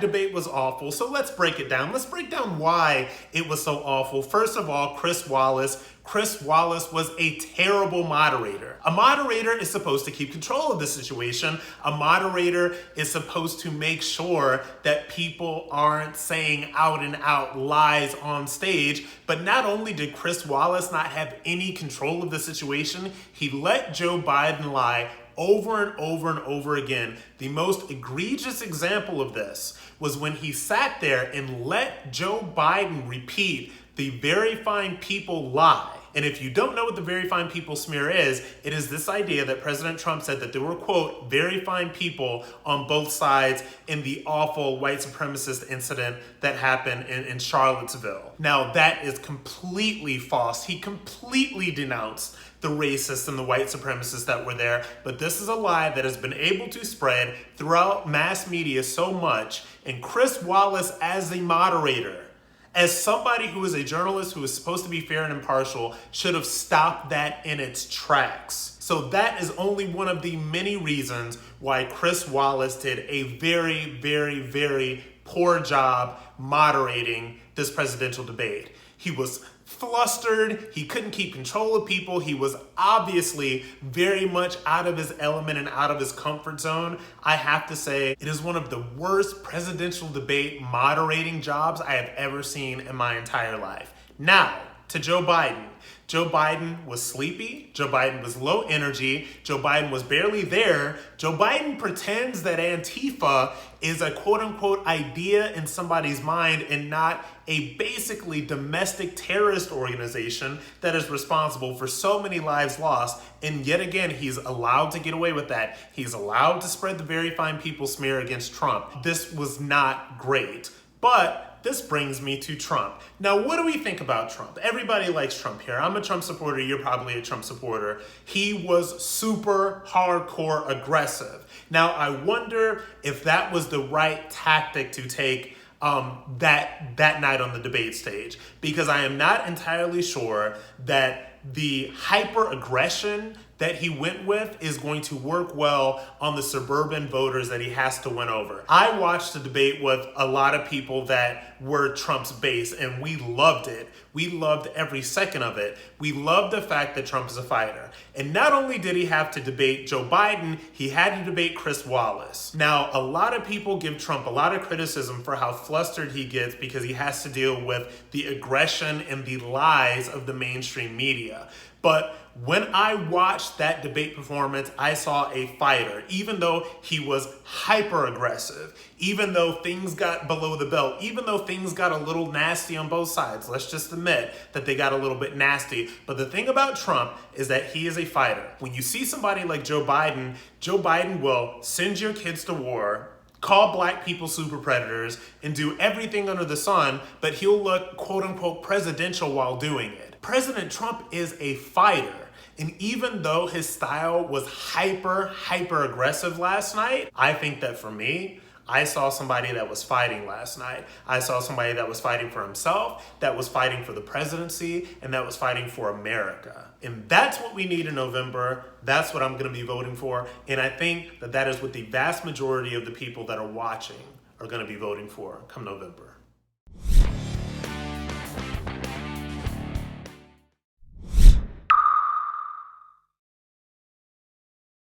that debate was awful, so let's break it down. Let's break down why it was so awful. First of all, Chris Wallace. Chris Wallace was a terrible moderator. A moderator is supposed to keep control of the situation. A moderator is supposed to make sure that people aren't saying out and out lies on stage. But not only did Chris Wallace not have any control of the situation, he let Joe Biden lie over and over and over again. The most egregious example of this was when he sat there and let Joe Biden repeat the very fine people lie. And if you don't know what the very fine people smear is, it is this idea that President Trump said that there were, quote, very fine people on both sides in the awful white supremacist incident that happened in Charlottesville. Now, that is completely false. He completely denounced the racists and the white supremacists that were there. But this is a lie that has been able to spread throughout mass media so much. And Chris Wallace, as a moderator, as somebody who is a journalist who is supposed to be fair and impartial, should have stopped that in its tracks. So that is only one of the many reasons why Chris Wallace did a very, very, very poor job moderating this presidential debate. He was flustered. He couldn't keep control of people. He was obviously very much out of his element and out of his comfort zone. I have to say, it is one of the worst presidential debate moderating jobs I have ever seen in my entire life. Now, to Joe Biden. Joe Biden was sleepy. Joe Biden was low energy. Joe Biden was barely there. Joe Biden pretends that Antifa is a quote-unquote idea in somebody's mind and not a basically domestic terrorist organization that is responsible for so many lives lost. And yet again, he's allowed to get away with that. He's allowed to spread the very fine people smear against Trump. This was not great. But this brings me to Trump. Now, what do we think about Trump? Everybody likes Trump here. I'm a Trump supporter. You're probably a Trump supporter. He was super hardcore aggressive. Now, I wonder if that was the right tactic to take that night on the debate stage, because I am not entirely sure that the hyper aggression that he went with is going to work well on the suburban voters that he has to win over. I watched the debate with a lot of people that were Trump's base, and we loved it. We loved every second of it. We loved the fact that Trump is a fighter. And not only did he have to debate Joe Biden, he had to debate Chris Wallace. Now, a lot of people give Trump a lot of criticism for how flustered he gets because he has to deal with the aggression and the lies of the mainstream media. But when I watched that debate performance, I saw a fighter, even though he was hyper aggressive, even though things got below the belt, even though things got a little nasty on both sides. Let's just admit that they got a little bit nasty. But the thing about Trump is that he is a fighter. When you see somebody like Joe Biden will send your kids to war, call black people super predators, and do everything under the sun, but he'll look quote unquote presidential while doing it. President Trump is a fighter. And even though his style was hyper aggressive last night, I think that for me, I saw somebody that was fighting last night. I saw somebody that was fighting for himself, that was fighting for the presidency, and that was fighting for America. And that's what we need in November. That's what I'm going to be voting for. And I think that that is what the vast majority of the people that are watching are going to be voting for come November.